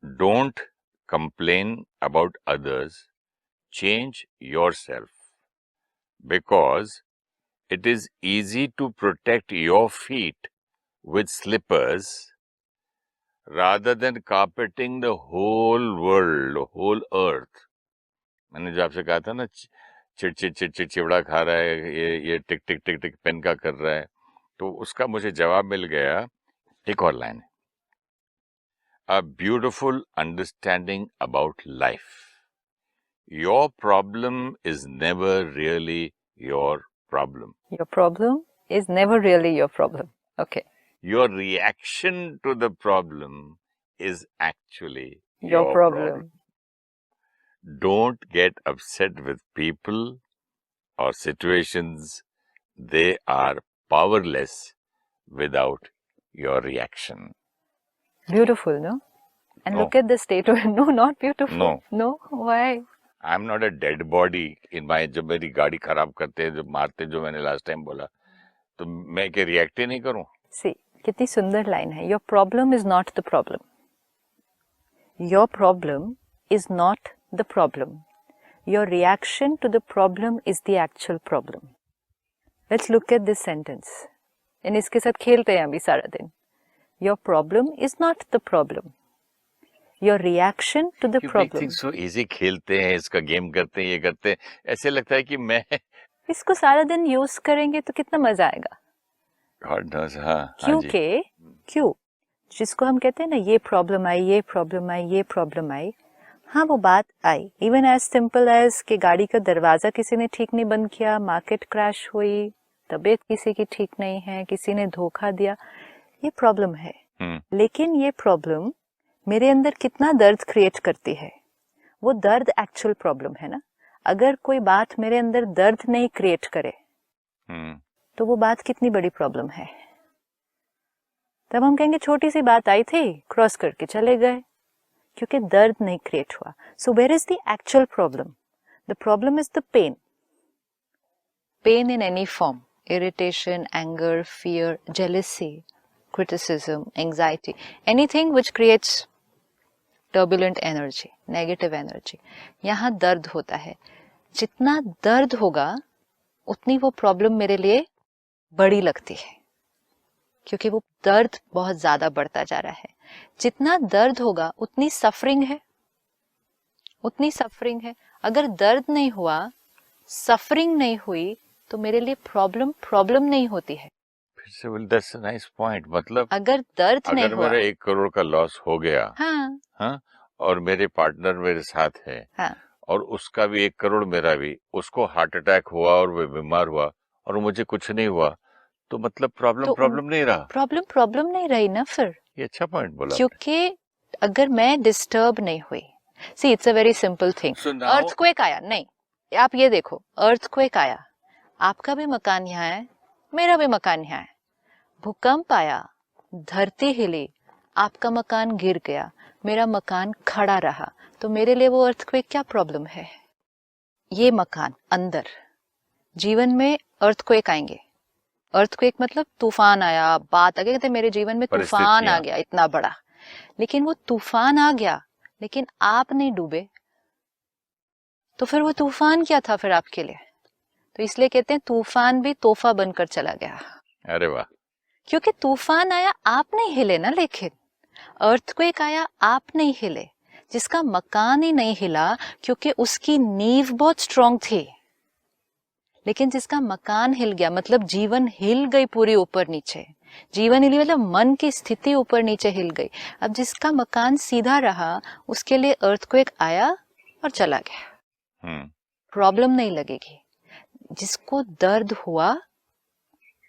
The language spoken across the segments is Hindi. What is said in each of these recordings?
Don't complain about others. Change yourself, because it is easy to protect your feet with slippers rather than carpeting the whole world, whole earth. मैंने जो आपसे कहा था ना, चिड़चिड़ा खा रहा है, ये टिक टिक टिक टिक पेन का कर रहा है, तो उसका मुझे जवाब मिल गया। एक और लाइन है, a beautiful understanding about life. Your problem is never really your problem. Your problem is never really your problem. Okay. Your reaction to the problem is actually Your problem. Don't get upset with people or situations. They are powerless without your reaction. Beautiful, no? And No. look at the state of no, not beautiful. No. No, why? I'm not a dead body in my, जब मेरी गाड़ी खराब करते हैं, जब मारते, जो मैंने लास्ट टाइम बोला, तो मैं क्या रिएक्ट ही नहीं करूं? See, कितनी सुंदर लाइन है. Your problem is not the problem. Your problem is not the problem. Your reaction to the problem is the actual problem. Let's look at this sentence. And इसके साथ खेलते हैं अभी सारा दिन. Your problem is not the problem. Your reaction to the problem. So easy, खेलते हैं, इसका गेम करते हैं, ये करते हैं, ऐसे लगता है कि मैं इसको सारा दिन यूज करेंगे तो कितना मजा आएगा. God knows, हाँ, क्योंकि क्यों जिसको हम कहते हैं ना, ये प्रॉब्लम आई, ये प्रॉब्लम आई, ये प्रॉब्लम आई, हाँ वो बात आई. इवन एज सिंपल एज कि गाड़ी का दरवाजा किसी ने ठीक नहीं बंद किया, मार्केट क्रैश हुई, तबीयत किसी की ठीक नहीं है, किसी ने धोखा दिया, ये प्रॉब्लम है. लेकिन ये प्रॉब्लम मेरे अंदर कितना दर्द क्रिएट करती है, वो दर्द एक्चुअल प्रॉब्लम है ना. अगर कोई बात मेरे अंदर दर्द नहीं क्रिएट करे तो वो बात कितनी बड़ी प्रॉब्लम है. तब हम कहेंगे छोटी सी बात आई थी, क्रॉस करके चले गए, क्योंकि दर्द नहीं क्रिएट हुआ. So where is the actual problem? The problem is the pain. Pain in any form, irritation, anger, fear, jealousy, criticism, anxiety, anything which creates turbulent energy, negative energy. यहाँ दर्द होता है. जितना दर्द होगा उतनी वो प्रॉब्लम मेरे लिए बड़ी लगती है, क्योंकि वो दर्द बहुत ज्यादा बढ़ता जा रहा है. जितना दर्द होगा उतनी सफरिंग है, उतनी सफरिंग है. अगर दर्द नहीं हुआ, सफरिंग नहीं हुई, तो मेरे लिए प्रॉब्लम नहीं होती है. That's a nice point. मतलब अगर दर्द नहीं हुआ, अगर मेरा 1 करोड़ का लॉस हो गया, हाँ, और मेरे पार्टनर मेरे साथ है, हाँ, और उसका भी 1 करोड़, मेरा भी, उसको हार्ट अटैक हुआ और वो बीमार हुआ और मुझे कुछ नहीं हुआ, तो मतलब प्रॉब्लम नहीं रहा. प्रॉब्लम नहीं रही ना फिर. ये अच्छा पॉइंट बोला. क्योंकि अगर मैं डिस्टर्ब नहीं हुई, see it's a very simple thing. Earthquake आया, नहीं, आप ये देखो, अर्थक्वेक आया, आपका भी मकान यहाँ है, मेरा भी मकान यहाँ है. भूकंप आया, धरती हिली, आपका मकान गिर गया, मेरा मकान खड़ा रहा, तो मेरे लिए वो अर्थक्वेक क्या प्रॉब्लम है? ये मकान अंदर, जीवन में अर्थक्वेक आएंगे. अर्थक्वेक मतलब तूफान आया, बात आ गई, कहते मेरे जीवन में तूफान आ गया इतना बड़ा, लेकिन वो तूफान आ गया, लेकिन आप नहीं डूबे, तो फिर वो तूफान क्या था फिर आपके लिए? तो इसलिए कहते हैं तूफान भी तोहफा बनकर चला गया. अरे वाह. क्योंकि तूफान आया, आप नहीं हिले ना, लेकिन अर्थक्वेक आया, आप नहीं हिले. जिसका मकान ही नहीं हिला क्योंकि उसकी नींव बहुत स्ट्रांग थी, लेकिन जिसका मकान हिल गया मतलब जीवन हिल गई पूरी ऊपर नीचे. जीवन हिली मतलब मन की स्थिति ऊपर नीचे हिल गई. अब जिसका मकान सीधा रहा उसके लिए अर्थक्वेक आया और चला गया, प्रॉब्लम नहीं लगेगी. जिसको दर्द हुआ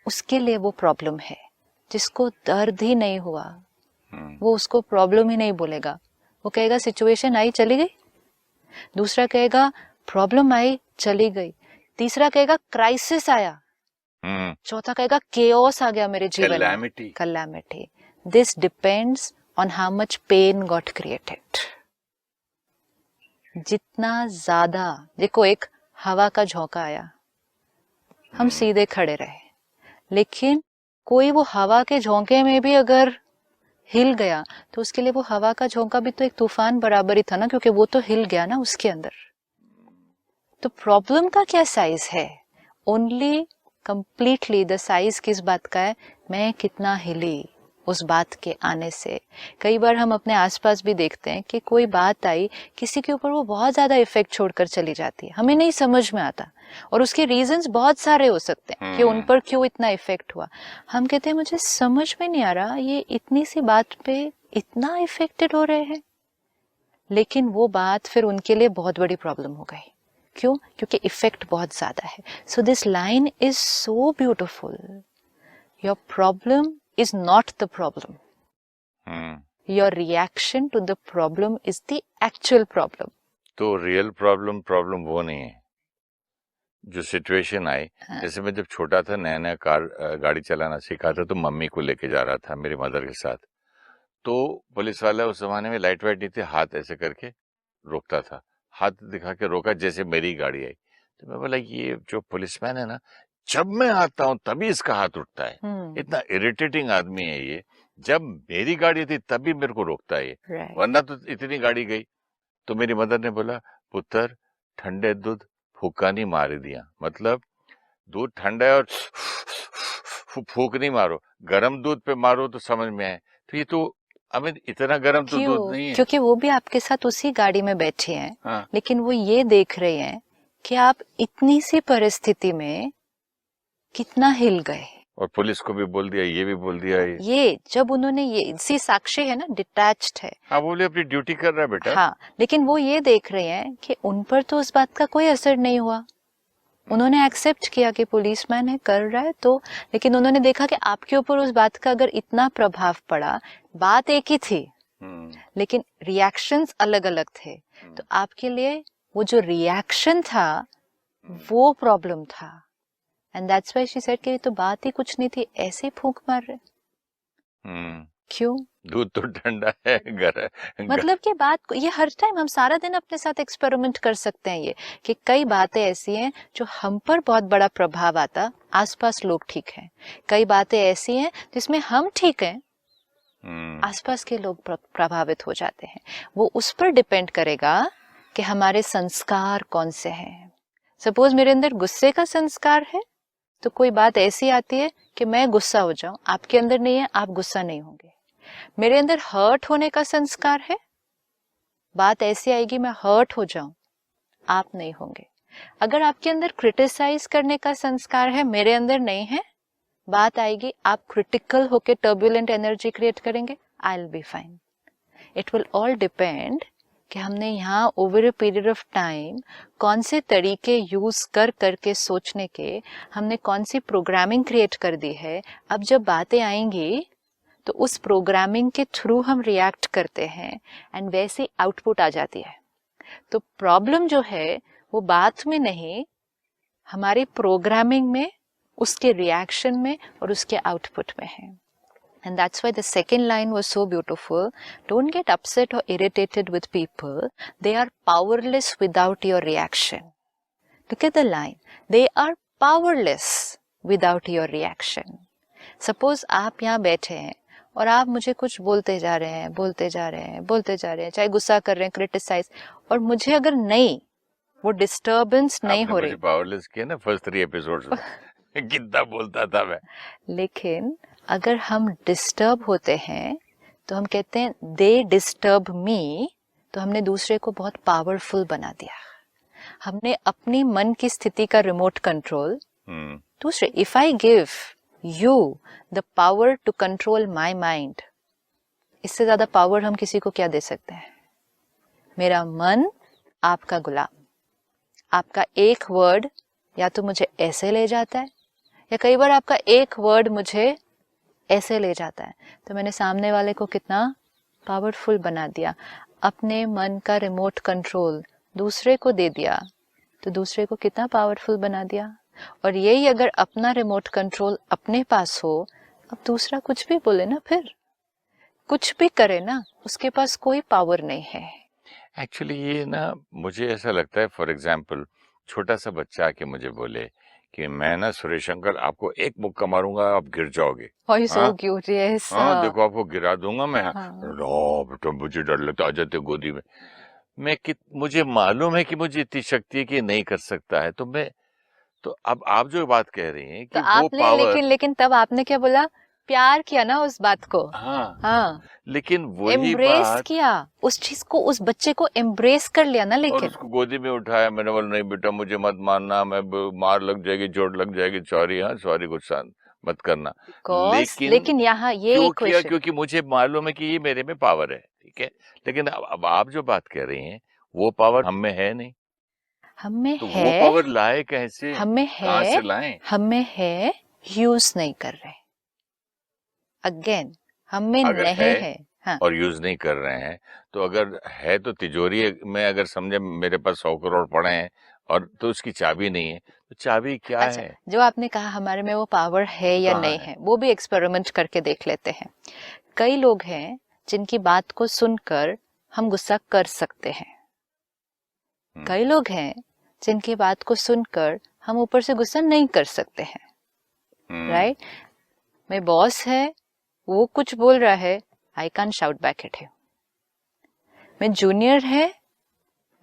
उसके लिए वो प्रॉब्लम है. जिसको दर्द ही नहीं हुआ वो उसको प्रॉब्लम ही नहीं बोलेगा. वो कहेगा सिचुएशन आई चली गई, दूसरा कहेगा प्रॉब्लम आई चली गई, तीसरा कहेगा क्राइसिस आया, चौथा कहेगा केओस आ गया मेरे जीवन में, calamity. This depends on how much pain got created. जितना ज्यादा, देखो एक हवा का झोंका आया, हम सीधे खड़े रहे, लेकिन कोई वो हवा के झोंके में भी अगर हिल गया तो उसके लिए वो हवा का झोंका भी तो एक तूफान बराबर ही था ना, क्योंकि वो तो हिल गया ना उसके अंदर। तो प्रॉब्लम का क्या साइज है? ओनली कंप्लीटली द साइज किस बात का है? मैं कितना हिली उस बात के आने से। कई बार हम अपने आसपास भी देखते हैं कि कोई बात आई किसी के ऊपर, वो बहुत ज्यादा इफेक्ट छोड़कर चली जाती है, हमें नहीं समझ में आता, और उसके रीजंस बहुत सारे हो सकते हैं कि उन पर क्यों इतना इफेक्ट हुआ। हम कहते हैं मुझे समझ में नहीं आ रहा ये इतनी सी बात पे इतना इफेक्टेड हो रहे हैं, लेकिन वो बात फिर उनके लिए बहुत बड़ी प्रॉब्लम हो गई। क्यों? क्योंकि इफेक्ट बहुत ज्यादा है। So this line is so beautiful. Your problem is not the problem, your reaction to the problem is the actual problem. तो रियल प्रॉब्लम वो नहीं है जो सिचुएशन आई। जैसे मैं जब छोटा था, नया नया गाड़ी चलाना सीखा था, तो मम्मी को लेके जा रहा था मेरी मदर के साथ। तो पुलिस वाला, उस जमाने में लाइट वाइट नहीं थी, हाथ ऐसे करके रोकता था, हाथ दिखा के रोका जैसे मेरी गाड़ी आई। तो मैं बोला ये जो पुलिसमैन है ना, जब मैं आता हूँ तभी इसका हाथ उठता है, इतना इरिटेटिंग आदमी है ये। जब मेरी गाड़ी थी तभी मेरे को रोकता है ये, वरना तो इतनी गाड़ी गई। तो मेरी मदर ने बोला, पुत्र ठंडे दूध फूका नहीं मार दिया, मतलब दूध ठंडा है और फूक नहीं मारो, गर्म दूध पे मारो तो समझ में आए। तो ये तो हमें इतना गर्म तो दूध नहीं है। क्योंकि वो भी आपके साथ उसी गाड़ी में बैठे हैं। हाँ। लेकिन वो ये देख रहे हैं कि आप इतनी सी परिस्थिति में कितना हिल गए, और पुलिस को भी बोल दिया, ये भी बोल दिया। ये जब उन्होंने, ये इसी साक्षी है ना, डिटैच्ड है। हाँ, बोले अपनी ड्यूटी कर रहा है बेटा। हाँ, लेकिन वो ये देख रहे हैं कि उन पर तो उस बात का कोई असर नहीं हुआ। उन्होंने एक्सेप्ट किया कि पुलिसमैन है, कर रहा है तो, लेकिन उन्होंने देखा कि आपके ऊपर उस बात का अगर इतना प्रभाव पड़ा, बात एक ही थी लेकिन रिएक्शंस अलग अलग थे। तो आपके लिए वो जो रिएक्शन था वो प्रॉब्लम था। And that's why she said कि तो बात ही कुछ नहीं थी, ऐसे ही फूंक मार रहे। क्यों? दूध तो ठंडा है, मतलब कि बात, ये हर टाइम हम सारा दिन अपने साथ एक्सपेरिमेंट कर सकते हैं, ये कि कई बातें ऐसी हैं जो हम पर बहुत बड़ा प्रभाव आता, आसपास लोग ठीक हैं। कई बातें ऐसी हैं जिसमें हम ठीक हैं, आसपास के लोग प्रभावित हो जाते हैं। वो उस पर डिपेंड करेगा कि हमारे संस्कार कौन से हैं। सपोज मेरे अंदर गुस्से का संस्कार है, तो कोई बात ऐसी आती है कि मैं गुस्सा हो जाऊं, आपके अंदर नहीं है, आप गुस्सा नहीं होंगे। मेरे अंदर हर्ट होने का संस्कार है, बात ऐसी आएगी मैं हर्ट हो जाऊं, आप नहीं होंगे। अगर आपके अंदर क्रिटिसाइज करने का संस्कार है, मेरे अंदर नहीं है, बात आएगी आप क्रिटिकल होके टर्बुलेंट एनर्जी क्रिएट करेंगे, I will be fine. It will all depend कि हमने यहाँ over a period of time कौन से तरीके यूज कर करके सोचने के, हमने कौन सी प्रोग्रामिंग क्रिएट कर दी है। अब जब बातें आएंगी तो उस प्रोग्रामिंग के थ्रू हम रिएक्ट करते हैं एंड वैसे आउटपुट आ जाती है। तो प्रॉब्लम जो है वो बात में नहीं, हमारी प्रोग्रामिंग में, उसके रिएक्शन में और उसके आउटपुट में है। And that's why the second line was so beautiful. Don't get upset or irritated with people. They are powerless without your reaction. Look at the line. They are powerless without your reaction. Suppose आप यहाँ बैठे हैं और आप मुझे कुछ बोलते जा रहे हैं, चाहे गुस्सा कर रहे हैं, क्रिटिसाइज, और मुझे अगर नहीं, वो डिस्टर्बेंस नहीं हो रही। पावरलेस किया ना फर्स्ट 3 एपिसोड्स में कितना बोलता था मैं। लेकिन अगर हम डिस्टर्ब होते हैं तो हम कहते हैं दे डिस्टर्ब मी, तो हमने दूसरे को बहुत पावरफुल बना दिया। हमने अपनी मन की स्थिति का रिमोट कंट्रोल दूसरे, if I give you the power to control my mind, इससे ज्यादा पावर हम किसी को क्या दे सकते हैं? मेरा मन आपका गुलाम, आपका एक वर्ड या तो मुझे ऐसे ले जाता है, या कई बार आपका एक वर्ड मुझे ऐसे ले जाता है। तो मैंने सामने वाले को कितना पावरफुल बना दिया। अपने मन का रिमोट कंट्रोल दूसरे को दे दिया तो दूसरे को कितना पावरफुल बना दिया। और यही अगर अपना रिमोट कंट्रोल अपने पास हो, अब दूसरा कुछ भी बोले ना, फिर कुछ भी करे ना, उसके पास कोई पावर नहीं है। एक्चुअली ये ना, मुझे ऐसा लगता है, फॉर एग्जाम्पल छोटा सा बच्चा आके मुझे बोले कि मैं ना सुरेश अंकल आपको एक मुक्का मारूंगा, आप गिर जाओगे। Oh, you're so हाँ cute. Yes. हाँ, देखो आपको गिरा दूंगा मैं। हाँ. नो बेटा, मुझे डर लगता, आ जाते गोदी में। मुझे मालूम है कि मुझे इतनी शक्ति है कि नहीं कर सकता है, तो अब आप जो बात कह रही हैं तो कि वो आपने पावर, लेकिन तब आपने क्या बोला? प्यार किया ना उस बात को। हाँ, हाँ, लेकिन वही एम्ब्रेस बात, किया उस चीज को, उस बच्चे को एम्ब्रेस कर लिया ना। और लेकिन उसको गोदी में उठाया। मैंने बोला नहीं बेटा, मुझे मत मारना, मार लग जाएगी, चोट लग जाएगी, सॉरी, हाँ सॉरी, गुस्सा मत करना। लेकिन यहाँ ये क्यों किया? इक्वेशन, क्योंकि मुझे मालूम है कि ये मेरे में पावर है, ठीक है। लेकिन अब आप जो बात कह रही हैं, वो पावर हम में है नहीं, हम में तो वो है, पावर लाए कैसे, हमें कहाँ है, से लाएं? हमें है, यूज नहीं कर रहे। अगेन, हमें अगर नहीं है है। हाँ, और यूज नहीं कर रहे हैं, तो अगर है तो तिजोरी में, अगर समझे मेरे पास 100 करोड़ पड़े हैं और तो उसकी चाबी नहीं है, तो चाबी क्या अच्छा, है? जो आपने कहा हमारे में वो पावर है या कहाँ नहीं है? है, वो भी एक्सपेरिमेंट करके देख लेते हैं। कई लोग हैं जिनकी बात को सुनकर हम गुस्सा कर सकते हैं। कई लोग हैं जिनकी बात को सुनकर हम ऊपर से गुस्सा नहीं कर सकते हैं। राइट? मेरे बॉस है, वो कुछ बोल रहा है, I can shout back at him. मेरे जूनियर है,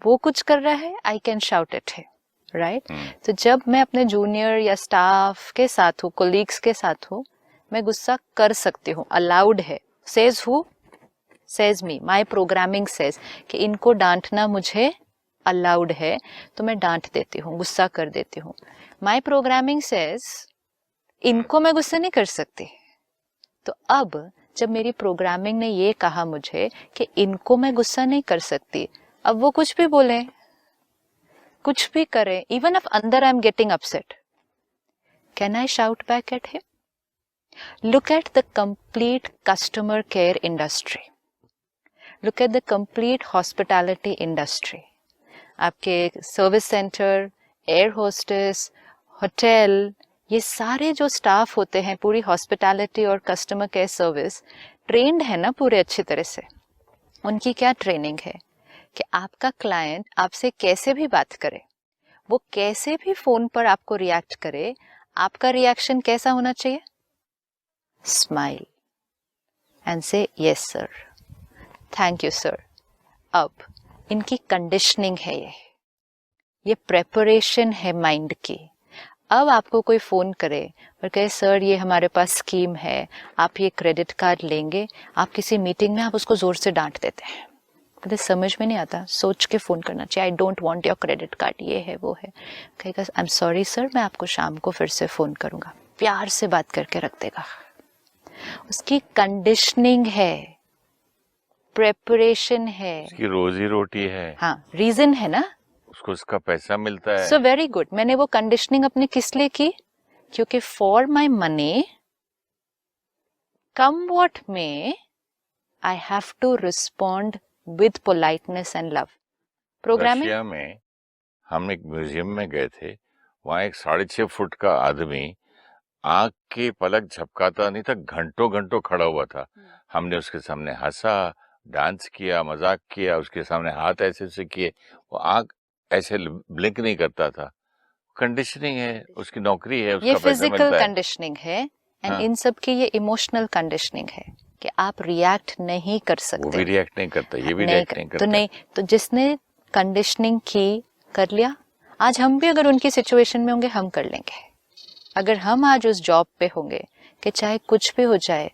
वो कुछ कर रहा है, I can shout at him. Right? तो जब मैं अपने जूनियर या स्टाफ के साथ हूँ, कोलीग्स के साथ हूँ, मैं गुस्सा कर सकती हूँ, अलाउड है। Says who? Says me, my programming says कि इनको डांटना मुझे अलाउड है, तो मैं डांट देती हूँ, गुस्सा कर देती हूँ। माई प्रोग्रामिंग सेज इनको मैं गुस्सा नहीं कर सकती। तो अब जब मेरी प्रोग्रामिंग ने ये कहा मुझे कि इनको मैं गुस्सा नहीं कर सकती, अब वो कुछ भी बोले, कुछ भी करे, इवन इफ अंदर I am getting upset, can I shout back at him? Look at the complete customer care industry. Look at the complete hospitality industry. आपके service centre, air hostess, hotel, ये सारे जो स्टाफ होते हैं, पूरी हॉस्पिटैलिटी और कस्टमर केयर सर्विस ट्रेंड है ना पूरे अच्छी तरह से। उनकी क्या ट्रेनिंग है कि आपका क्लाइंट आपसे कैसे भी बात करे, वो कैसे भी फोन पर आपको रिएक्ट करे, आपका रिएक्शन कैसा होना चाहिए? स्माइल एंड से yes sir, thank you sir. अब इनकी कंडीशनिंग है, ये प्रेपरेशन है माइंड की। अब आपको कोई फोन करे और कहे सर ये हमारे पास स्कीम है, आप ये क्रेडिट कार्ड लेंगे, आप किसी मीटिंग में आप उसको जोर से डांट देते हैं, कहते समझ में नहीं आता, सोच के फोन करना चाहिए, I don't want your credit card, ये है वो है। कहेगा आई एम सॉरी सर, मैं आपको शाम को फिर से फोन करूंगा, प्यार से बात करके रख देगा। उसकी कंडीशनिंग है, प्रेपरेशन है, उसकी रोजी रोटी है, हाँ, रीजन है ना, उसको उसका पैसा मिलता है। So very good. मैंने वो कंडीशनिंग अपनी किस लिए की? क्योंकि for my money come what may, I have to respond with politeness and love. Programming. Russia में हम एक म्यूजियम में गए थे, वहां एक 6.5 फुट का आदमी आंख की पलक झपकाता नहीं था, घंटों घंटों खड़ा हुआ था। हमने उसके सामने हंसा, डांस किया, मजाक किया, उसके सामने हाथ ऐसे ऐसे किए, वो आंख ऐसे ब्लिंक नहीं करता था। कंडीशनिंग है, उसकी नौकरी है, ये उसका पैसा फिजिकल मिलता है। कंडीशनिंग है, एंड हाँ। इन सब की ये इमोशनल कंडीशनिंग है कि आप रिएक्ट नहीं कर सकते। वो भी रिएक्ट नहीं करता, ये भी नहीं रिएक्ट नहीं करता। तो नहीं, तो जिसने कंडीशनिंग की कर लिया। आज हम भी अगर उनकी सिचुएशन में होंगे, हम कर लेंगे। अगर हम आज उस जॉब पे होंगे कि चाहे कुछ भी हो जाए,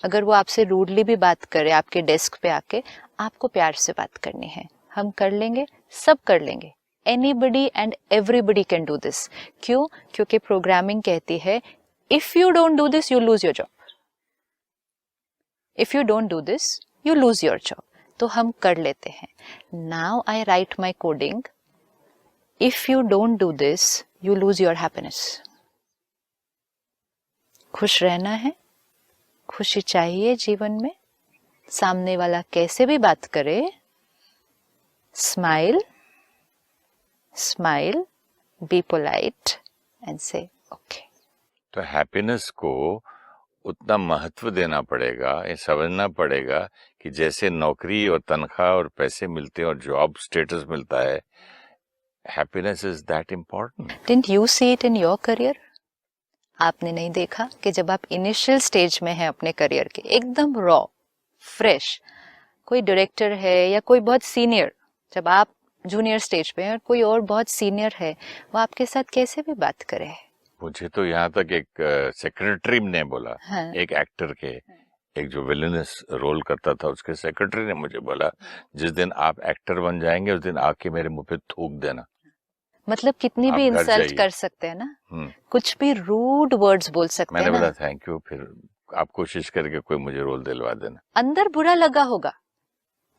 अगर वो आपसे रूडली भी बात करे आपके डेस्क पे आके, आपको प्यार से बात करनी है, हम कर लेंगे, सब कर लेंगे। Anybody and everybody can do this. क्यों? क्योंकि प्रोग्रामिंग कहती है if you don't do this you lose your job, if you don't do this you lose your job. तो हम कर लेते हैं। Now I right my coding, if you don't do this you lose your happiness. खुश रहना है, खुशी चाहिए जीवन में, सामने वाला कैसे भी बात करे, smile, smile, be polite and से ओके। तो हैप्पीनेस को उतना महत्व देना पड़ेगा, ये समझना पड़ेगा कि जैसे नौकरी और तनख्वाह और पैसे मिलते हैं और जॉब स्टेटस मिलता है, happiness is that important. Didn't you see it in your career? आपने नहीं देखा कि जब आप इनिशियल स्टेज में हैं अपने करियर के, एकदम रॉ फ्रेश, कोई डायरेक्टर है या कोई बहुत सीनियर, जब आप जूनियर स्टेज पे हैं और कोई और बहुत सीनियर है, वो आपके साथ कैसे भी बात करे? मुझे तो यहाँ तक एक सेक्रेटरी ने बोला, हाँ. एक एक्टर के, एक जो विलेनस रोल करता था उसके सेक्रेटरी ने मुझे बोला, जिस दिन आप एक्टर बन जाएंगे उस दिन आके मेरे मुंह पे थूक देना. मतलब कितनी आप भी घर इंसल्ट जाइए. कर सकते हैं ना, कुछ भी रूड वर्ड्स बोल सकते हैं मैंने ना. बोला थैंक यू, फिर आप कोशिश करके कोई मुझे रोल दिलवा देना. अंदर बुरा लगा होगा,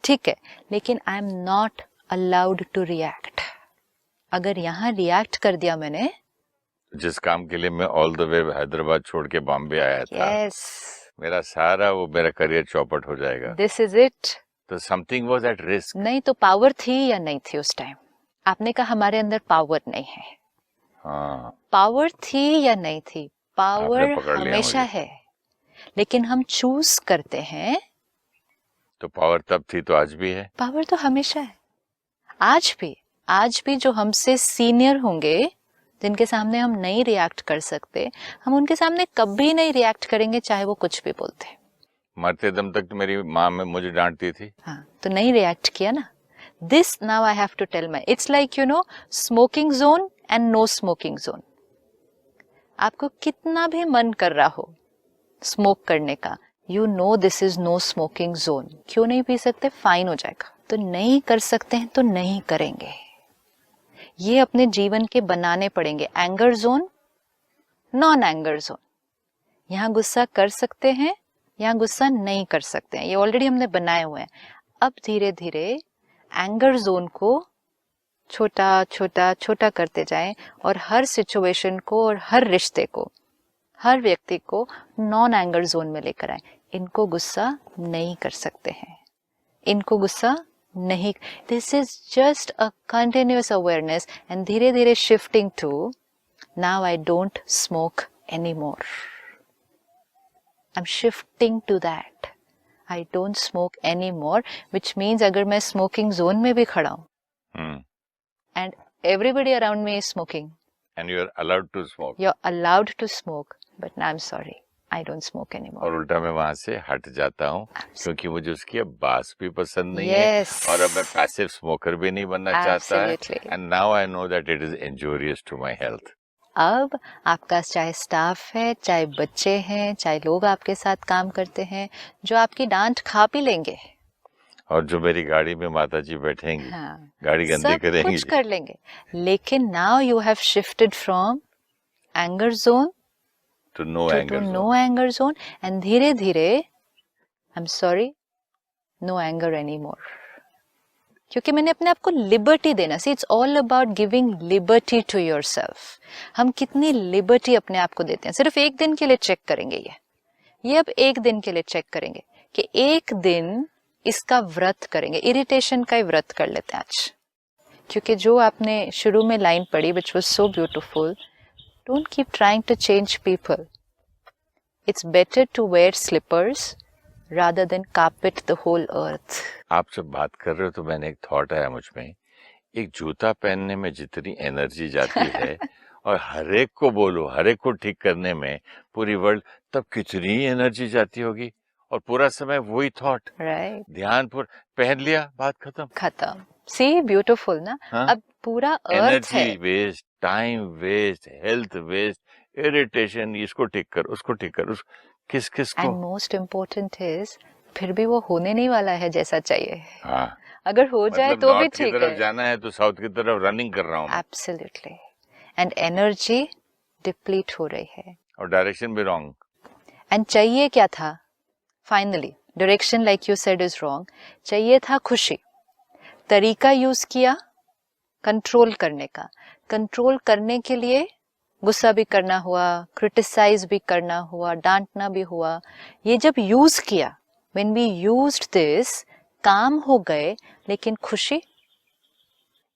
ठीक है, लेकिन I am not allowed to react. अगर यहाँ रिएक्ट कर दिया मैंने, जिस काम के लिए मैं ऑल द वे हैदराबाद छोड़ के बॉम्बे आया था, यस, मेरा सारा वो मेरा करियर चौपट हो जाएगा. This is it. तो समथिंग वाज एट रिस्क. नहीं तो पावर थी या नहीं थी उस टाइम? आपने कहा हमारे अंदर पावर नहीं है. हाँ, पावर थी या नहीं थी? पावर आपने पकड़ लिया हमेशा मुझे. है, लेकिन हम चूज करते हैं. तो पावर तब थी तो आज भी है. पावर तो हमेशा है. आज भी जो हमसे सीनियर होंगे, जिनके सामने हम नहीं रिएक्ट कर सकते, हम उनके सामने कभी नहीं रिएक्ट करेंगे, चाहे वो कुछ भी बोलते. मरते दम तक तो मेरी माँ में मुझे डांटती थी. हाँ, तो नहीं रिएक्ट किया ना. This now I have to tell my, it's like you know smoking zone and no smoking zone. आपको कितना भी मन कर रहा हो स्मोक करने का, you know this is no smoking zone. क्यों नहीं पी सकते? फाइन हो जाएगा. तो नहीं कर सकते हैं तो नहीं करेंगे. ये अपने जीवन के बनाने पड़ेंगे. Anger zone, non anger zone. यहाँ गुस्सा कर सकते हैं, यहाँ गुस्सा नहीं कर सकते हैं. ये ऑलरेडी हमने बनाए हुए हैं. अब धीरे धीरे एंगर जोन को छोटा छोटा छोटा करते जाएं और हर सिचुएशन को और हर रिश्ते को, हर व्यक्ति को नॉन एंगर जोन में लेकर आए. इनको गुस्सा नहीं कर सकते हैं, इनको गुस्सा नहीं. This is just a continuous awareness and धीरे धीरे shifting to now I don't smoke any more. I am shifting to that. I don't smoke any more, which means अगर मैं स्मोकिंग जोन में भी खड़ा हूं and everybody around me is smoking and you are allowed to smoke, you are allowed to smoke, but I am sorry, I don't smoke any more. और उल्टा मैं वहां से हट जाता हूँ क्योंकि मुझे उसकी अब बास भी पसंद नहीं Yes. है और अब मैं पैसिव स्मोकर भी नहीं बनना चाहता है. Absolutely. And now I know that it is injurious to my health. अब आपका चाहे स्टाफ है, चाहे बच्चे हैं, चाहे लोग आपके साथ काम करते हैं, जो आपकी डांट खा पी लेंगे, और जो मेरी गाड़ी में माता जी बैठेंगी, हाँ, गाड़ी गंदी सब करेंगी, कुछ कर लेंगे, लेकिन now you have shifted from anger zone to no to anger. No anger zone and धीरे धीरे I am sorry, no anger any more. क्योंकि मैंने अपने आप को लिबर्टी देना. See, it's all about giving liberty to yourself. हम कितनी लिबर्टी अपने आप को देते हैं. सिर्फ एक दिन के लिए चेक करेंगे ये अब एक दिन के लिए चेक करेंगे कि एक दिन इसका व्रत करेंगे. इरिटेशन का ही व्रत कर लेते हैं आज. क्योंकि जो आपने शुरू में लाइन पढ़ी, which was so beautiful, don't keep trying to change people. It's better to wear slippers rather than carpet the whole earth. आप जब बात कर रहे हो तो मैंने एक थॉट आया मुझ में. एक जूता पहनने में जितनी एनर्जी जाती है और हर एक को बोलो, हर एक को ठीक करने में पूरी वर्ल्ड, तब कितनी एनर्जी जाती होगी. और पूरा समय वही थॉट, Right. ध्यान पहन लिया, बात खत्म. खत्म. See, beautiful ना. हाँ? अब पूरा अर्थ एनर्जी है. Waste, time waste, health waste, irritation, इसको ठीक कर, उसको ठीक कर, उस किस किस को. एंड मोस्ट इम्पोर्टेंट इज, फिर भी वो होने नहीं वाला है जैसा चाहिए. हाँ, अगर हो जाए मतलब तो भी नॉर्थ की ठीक तरफ है. जाना है तो साउथ की तरफ रनिंग कर रहा हूँ मैं. एब्सोल्युटली. एंड एनर्जी डिप्लीट हो रही है. और डायरेक्शन भी रॉन्ग. एंड चाहिए क्या था? Finally direction, like you said, is wrong. चाहिए था खुशी. तरीका यूज किया कंट्रोल करने का. कंट्रोल करने के लिए गुस्सा भी करना हुआ, क्रिटिसाइज भी करना हुआ, डांटना भी हुआ. ये जब यूज किया, व्हेन वी यूज्ड दिस, काम हो गए, लेकिन खुशी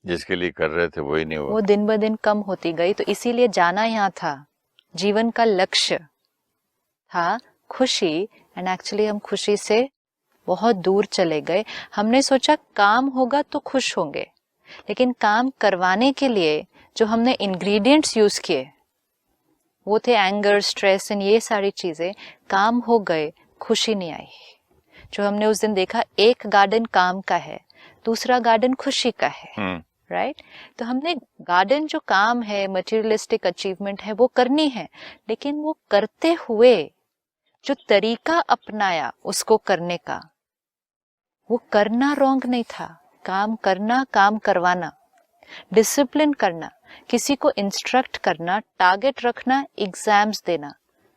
जिसके लिए कर रहे थे वही नहीं हुआ. वो दिन ब दिन कम होती गई. तो इसीलिए जाना यहाँ था. जीवन का लक्ष्य था खुशी. एंड एक्चुअली हम खुशी से बहुत दूर चले गए. हमने सोचा काम होगा तो खुश होंगे, लेकिन काम करवाने के लिए जो हमने इंग्रेडिएंट्स यूज किए वो थे एंगर, स्ट्रेस एंड ये सारी चीजें, काम हो गए, खुशी नहीं आई। जो हमने उस दिन देखा, एक गार्डन काम का है, दूसरा गार्डन खुशी का है, राइट? तो हमने गार्डन जो काम है, मटेरियलिस्टिक अचीवमेंट है, वो करनी है, लेकिन वो करते हुए जो तरीका अपनाया उसको करने का, वो करना रॉन्ग नहीं था। काम करना, काम करवाना, डिसिप्लिन करना, किसी को इंस्ट्रक्ट करना, टारगेट रखना, एग्जाम्स देना,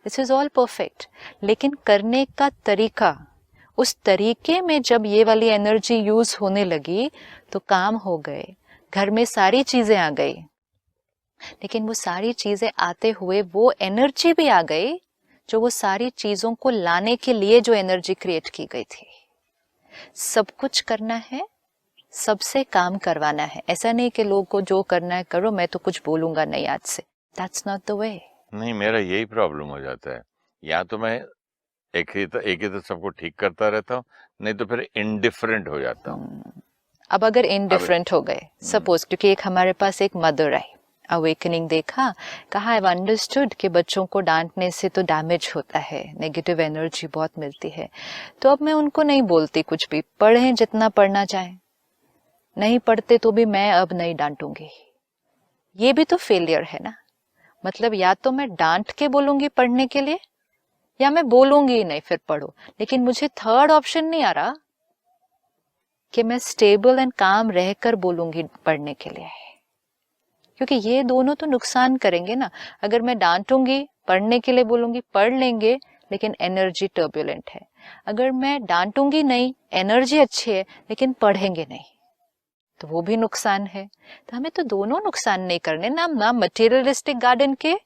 दिस इज ऑल परफेक्ट। लेकिन करने का तरीका, उस तरीके में जब ये वाली एनर्जी यूज होने लगी तो काम हो गए, घर में सारी चीजें आ गई। लेकिन वो सारी चीजें आते हुए वो एनर्जी भी आ गई जो वो सारी चीजों को लाने के लिए जो एनर्जी क्रिएट की गई थी। सब कुछ करना है, सबसे काम करवाना है। ऐसा नहीं कि लोगों को जो करना है करो, मैं तो कुछ बोलूंगा नहीं आज से। That's not the way. नहीं, मेरा यही प्रॉब्लम हो जाता है, या तो मैं एक ही तो सबको ठीक करता रहता हूँ, नहीं तो फिर इनडिफरेंट हो जाता हूँ। अब अगर इनडिफरेंट हो गए, सपोज, क्योंकि एक हमारे पास एक मदर आई, अवेकनिंग देखा, कहा आई अंडरस्टूड कि बच्चों को डांटने से तो डैमेज होता है, नेगेटिव एनर्जी बहुत मिलती है, तो अब मैं उनको नहीं बोलती कुछ भी, पढ़ें जितना पढ़ना चाहे, नहीं पढ़ते तो भी मैं अब नहीं डांटूंगी। ये भी तो फेलियर है ना। मतलब या तो मैं डांट के बोलूंगी पढ़ने के लिए, या मैं बोलूंगी ही नहीं फिर पढ़ो। लेकिन मुझे थर्ड ऑप्शन नहीं आ रहा कि मैं स्टेबल एंड काम रहकर बोलूंगी पढ़ने के लिए, क्योंकि ये दोनों तो नुकसान करेंगे ना। अगर मैं डांटूंगी, पढ़ने के लिए बोलूंगी, पढ़ लेंगे, लेकिन एनर्जी टर्बुलेंट है। अगर मैं डांटूंगी नहीं, एनर्जी अच्छी है, लेकिन पढ़ेंगे नहीं, तो वो भी नुकसान है। तो हमें तो दोनों नुकसान नहीं करने, ना मटेरियलिस्टिक गार्डन के,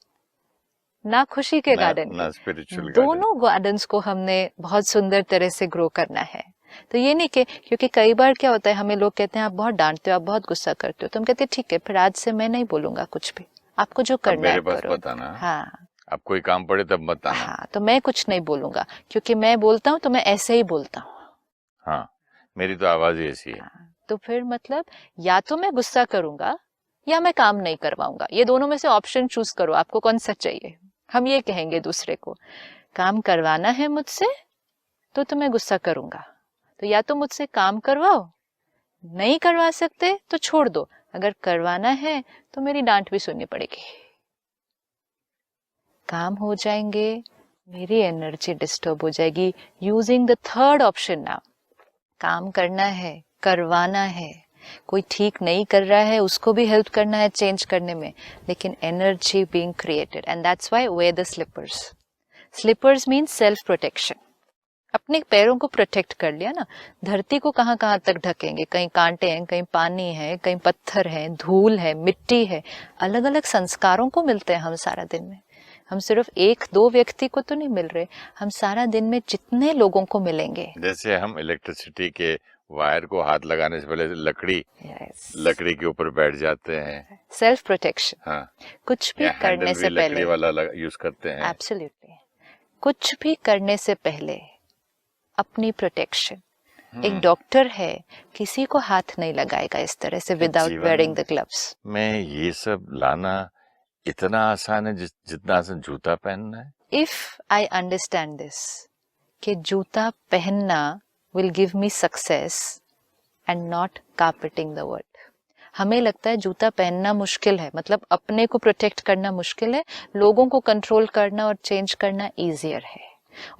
ना खुशी के गार्डन के, स्पिरिचुअल दोनों गार्डन्स को हमने बहुत सुंदर तरह से ग्रो करना है। तो ये नहीं कि, क्योंकि कई बार क्या होता है, हमें लोग कहते हैं आप बहुत डांटते हो, आप बहुत गुस्सा करते हो, तो हम कहते हैं ठीक है, फिर आज से मैं नहीं बोलूंगा कुछ भी, आपको जो करना है करो। हाँ, अब कोई काम पड़े तब बताना। हाँ, तो मैं कुछ नहीं बोलूंगा, क्योंकि मैं बोलता हूँ तो मैं ऐसे ही बोलता हूँ। हाँ, मेरी तो आवाज ही ऐसी है। हाँ, तो फिर मतलब या तो मैं गुस्सा करूंगा या मैं काम नहीं करवाऊंगा, ये दोनों में से ऑप्शन चूज करो, आपको कौन सा चाहिए। हम ये कहेंगे दूसरे को, काम करवाना है मुझसे तो मैं गुस्सा करूंगा, तो या तो मुझसे काम करवाओ, नहीं करवा सकते तो छोड़ दो, अगर करवाना है तो मेरी डांट भी सुननी पड़ेगी। काम हो जाएंगे, मेरी एनर्जी डिस्टर्ब हो जाएगी। Using the third option now, काम करना है, करवाना है, कोई ठीक नहीं कर रहा है उसको भी हेल्प करना है चेंज करने में, लेकिन energy being created, and that's why wear the slippers. Slippers mean self protection. अपने पैरों को प्रोटेक्ट कर लिया ना, धरती को कहाँ कहाँ तक ढकेंगे, कहीं कांटे हैं, कहीं पानी है, कहीं पत्थर है, धूल है, मिट्टी है, अलग अलग संस्कारों को मिलते हैं हम सारा दिन में। हम सिर्फ एक दो व्यक्ति को तो नहीं मिल रहे, हम सारा दिन में जितने लोगों को मिलेंगे। जैसे हम इलेक्ट्रिसिटी के वायर को हाथ लगाने से पहले लकड़ी के ऊपर बैठ जाते हैं, सेल्फ प्रोटेक्शन। हाँ, कुछ भी करने से पहले लकड़ी वाला यूज करते हैं। एब्सोल्युटली, कुछ भी करने से पहले अपनी प्रोटेक्शन। एक डॉक्टर है, किसी को हाथ नहीं लगाएगा इस तरह से विदाउट वेयरिंग द ग्लव्स। मैं ये सब लाना इतना आसान है जितना आसान जूता पहनना है। इफ आई अंडरस्टैंड दिस, कि जूता पहनना will give me success and not carpeting the world. हमें लगता है जूता पहनना मुश्किल है, मतलब अपने को प्रोटेक्ट करना मुश्किल है, लोगों को कंट्रोल करना और चेंज करना इजियर है।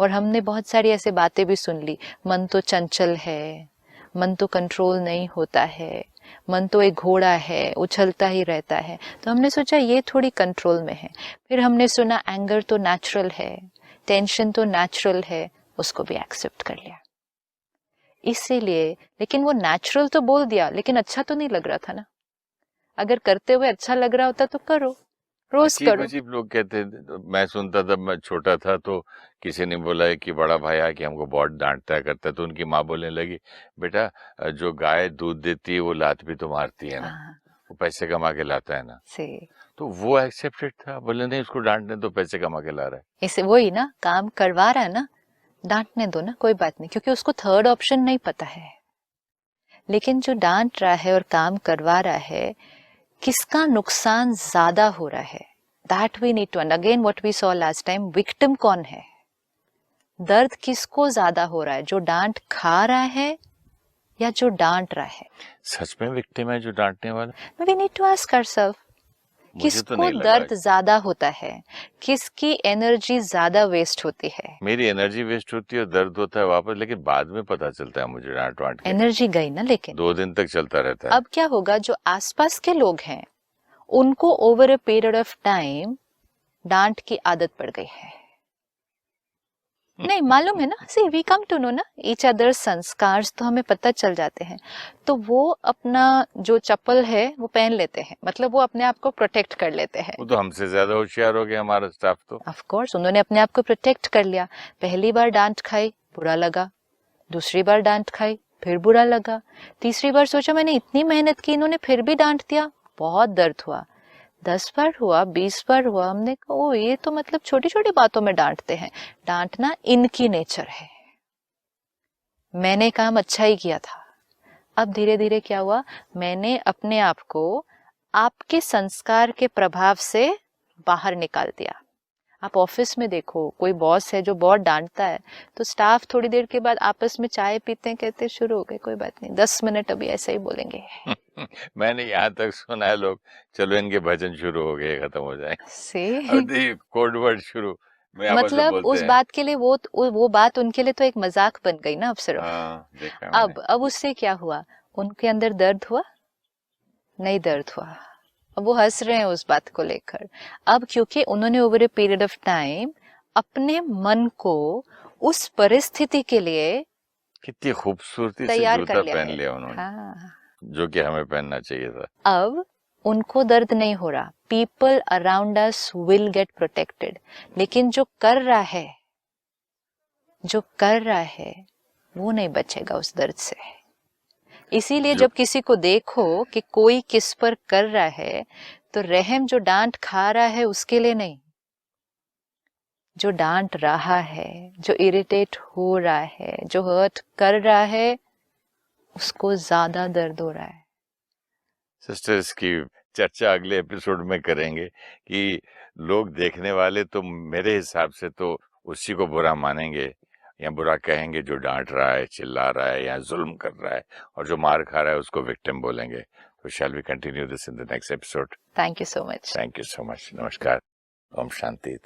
और हमने बहुत सारी ऐसे बातें भी सुन ली, मन तो चंचल है, मन तो कंट्रोल नहीं होता है, मन तो एक घोड़ा है, उछलता ही रहता है। तो हमने सोचा ये थोड़ी कंट्रोल में है। फिर हमने सुना एंगर तो नेचुरल है, टेंशन तो नेचुरल है, उसको भी एक्सेप्ट कर लिया। इसीलिए, लेकिन वो नेचुरल तो बोल दिया, लेकिन अच्छा तो नहीं लग रहा था ना। अगर करते हुए अच्छा लग रहा होता तो करो, रोज करो। अजीब लोग कहते, मैं सुनता था, मैं छोटा था तो किसी ने बोला है कि बड़ा भाई है कि हमको बहुत डांटता करता है, तो उनकी माँ बोलने लगी, बेटा जो गाय दूध देती है वो लात भी तो मारती है ना, वो पैसे कमा के लाता है ना। तो वो एक्सेप्टेड था, बोले नहीं उसको डांटने तो पैसे कमा के ला रहा है। इसे वही ना, काम करवा रहा है ना, डांटने दो ना, कोई बात नहीं, क्योंकि उसको थर्ड ऑप्शन नहीं पता है। लेकिन जो डांट रहा है और काम करवा रहा है, किसका नुकसान ज्यादा हो रहा है, that we need to again what we saw last time, victim कौन है, दर्द किसको ज्यादा हो रहा है, जो डांट खा रहा है या जो डांट रहा है? सच में विक्टिम है जो डांटने वाला? We need to ask ourselves, मुझे तो किसको नहीं लगा। दर्द ज्यादा होता है, किसकी एनर्जी ज्यादा वेस्ट होती है? मेरी एनर्जी वेस्ट होती है और दर्द होता है वापस, लेकिन बाद में पता चलता है मुझे डांट वांट के। एनर्जी गई ना, लेकिन 2 दिन तक चलता रहता है। अब क्या होगा, जो आसपास के लोग हैं उनको over a period of time डांट की आदत पड़ गई है। नहीं मालूम है ना, सी वी कम टू नो ना ईच अदर संस्कार, तो हमें पता चल जाते हैं, तो वो अपना जो चप्पल है वो पहन लेते हैं, मतलब वो अपने आप को प्रोटेक्ट कर लेते हैं। वो तो हमसे ज्यादा होशियार हो गया हमारा स्टाफ तो। ऑफ कोर्स उन्होंने अपने आप को प्रोटेक्ट कर लिया। पहली बार डांट खाई, बुरा लगा, दूसरी बार डांट खाई, फिर बुरा लगा, तीसरी बार सोचा मैंने इतनी मेहनत की, इन्होंने फिर भी डांट दिया, बहुत दर्द हुआ, 10 बार हुआ, 20 बार हुआ, हमने कहा ओ ये तो मतलब छोटी छोटी बातों में डांटते हैं। डांटना इनकी नेचर है, मैंने काम अच्छा ही किया था। अब धीरे धीरे क्या हुआ, मैंने अपने आप को आपके संस्कार के प्रभाव से बाहर निकाल दिया। आप ऑफिस में देखो, कोई बॉस है जो बहुत डांटता है तो स्टाफ थोड़ी देर के बाद आपस में चाय पीते हैं, कहते शुरू हो गए, कोई बात नहीं 10 मिनट अभी ऐसे ही बोलेंगे। मैंने यहाँ तक सुना है लोग, चलो इनके भजन शुरू हो गए, खत्म हो जाए, से कोड वर्ड शुरू में आपस में मतलब बोलते उस हैं। बात के लिए वो बात उनके लिए तो एक मजाक बन गई ना अब सिर्फ। हाँ, देखा है मैंने। अब उससे क्या हुआ, उनके अंदर दर्द हुआ नहीं, दर्द हुआ, अब वो हंस रहे हैं उस बात को लेकर। अब क्योंकि उन्होंने over a period of time अपने मन को उस परिस्थिति के लिए कितनी खूबसूरती से तैयार जूता कर लिया पहन है। लिया उन्होंने, हाँ, जो कि हमें पहनना चाहिए था। अब उनको दर्द नहीं हो रहा, people around us will get protected, लेकिन जो कर रहा है वो नहीं बचेगा उस दर्द से। इसीलिए जब किसी को देखो कि कोई किस पर कर रहा है, तो रहम जो डांट खा रहा है उसके लिए नहीं, जो डांट रहा है, जो इरिटेट हो रहा है, जो हर्ट कर रहा है, उसको ज्यादा दर्द हो रहा है। सिस्टर्स की चर्चा अगले एपिसोड में करेंगे कि लोग देखने वाले तो मेरे हिसाब से तो उसी को बुरा मानेंगे या बुरा कहेंगे जो डांट रहा है, चिल्ला रहा है या जुल्म कर रहा है, और जो मार खा रहा है उसको विक्टिम बोलेंगे। तो shall we continue this in the next episode. Thank you so much. Thank you so much. नमस्कार। ओम शांति।